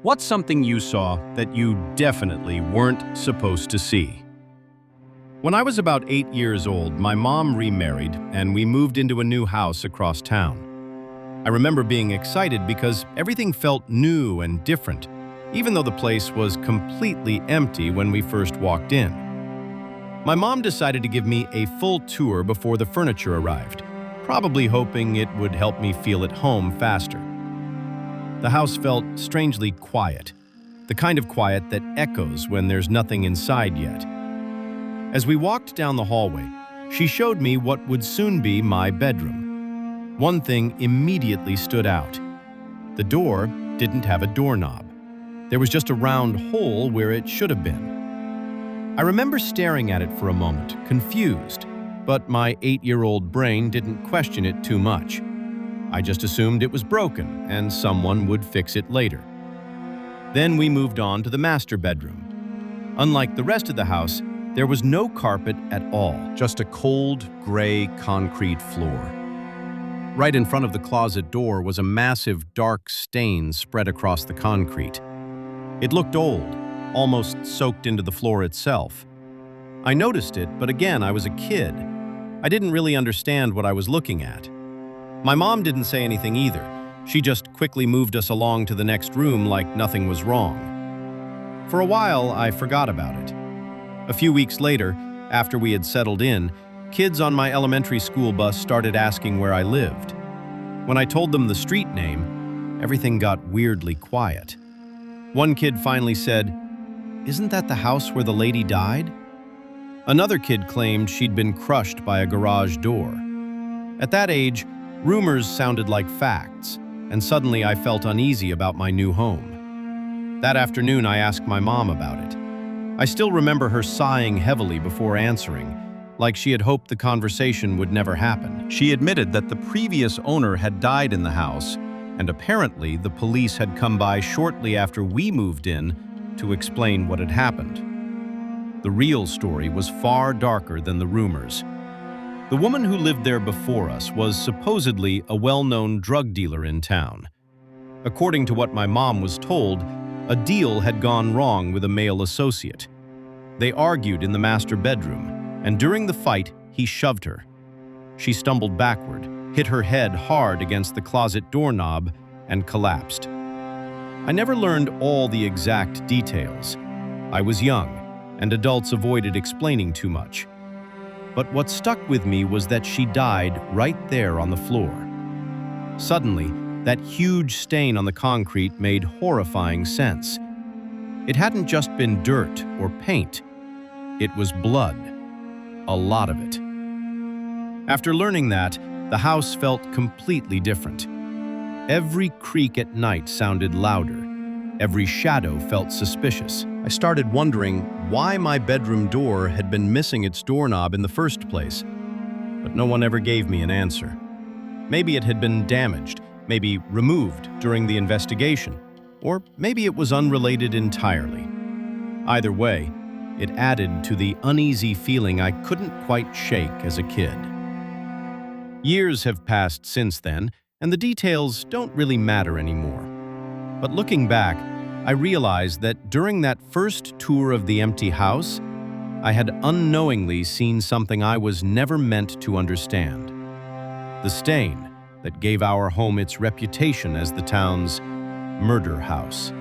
What's something you saw that you definitely weren't supposed to see? When I was about 8 years old, my mom remarried and we moved into a new house across town. I remember being excited because everything felt new and different, even though the place was completely empty when we first walked in. My mom decided to give me a full tour before the furniture arrived, probably hoping it would help me feel at home faster. The house felt strangely quiet, the kind of quiet that echoes when there's nothing inside yet. As we walked down the hallway, she showed me what would soon be my bedroom. One thing immediately stood out. The door didn't have a doorknob. There was just a round hole where it should have been. I remember staring at it for a moment, confused, but my 8-year-old brain didn't question it too much. I just assumed it was broken and someone would fix it later. Then we moved on to the master bedroom. Unlike the rest of the house, there was no carpet at all, just a cold, gray concrete floor. Right in front of the closet door was a massive dark stain spread across the concrete. It looked old, almost soaked into the floor itself. I noticed it, but again, I was a kid. I didn't really understand what I was looking at. My mom didn't say anything either. She just quickly moved us along to the next room like nothing was wrong. For a while, I forgot about it. A few weeks later, after we had settled in, kids on my elementary school bus started asking where I lived. When I told them the street name, everything got weirdly quiet. One kid finally said, "Isn't that the house where the lady died?" Another kid claimed she'd been crushed by a garage door. At that age, rumors sounded like facts, and suddenly I felt uneasy about my new home. That afternoon, I asked my mom about it. I still remember her sighing heavily before answering, like she had hoped the conversation would never happen. She admitted that the previous owner had died in the house, and apparently the police had come by shortly after we moved in to explain what had happened. The real story was far darker than the rumors. The woman who lived there before us was supposedly a well-known drug dealer in town. According to what my mom was told, a deal had gone wrong with a male associate. They argued in the master bedroom, and during the fight, he shoved her. She stumbled backward, hit her head hard against the closet doorknob, and collapsed. I never learned all the exact details. I was young, and adults avoided explaining too much. But what stuck with me was that she died right there on the floor. Suddenly, that huge stain on the concrete made horrifying sense. It hadn't just been dirt or paint. It was blood. A lot of it. After learning that, the house felt completely different. Every creak at night sounded louder. Every shadow felt suspicious. I started wondering why my bedroom door had been missing its doorknob in the first place, but no one ever gave me an answer. Maybe it had been damaged, maybe removed during the investigation, or maybe it was unrelated entirely. Either way, it added to the uneasy feeling I couldn't quite shake as a kid. Years have passed since then, and the details don't really matter anymore. But looking back, I realized that during that first tour of the empty house, I had unknowingly seen something I was never meant to understand. The stain that gave our home its reputation as the town's murder house.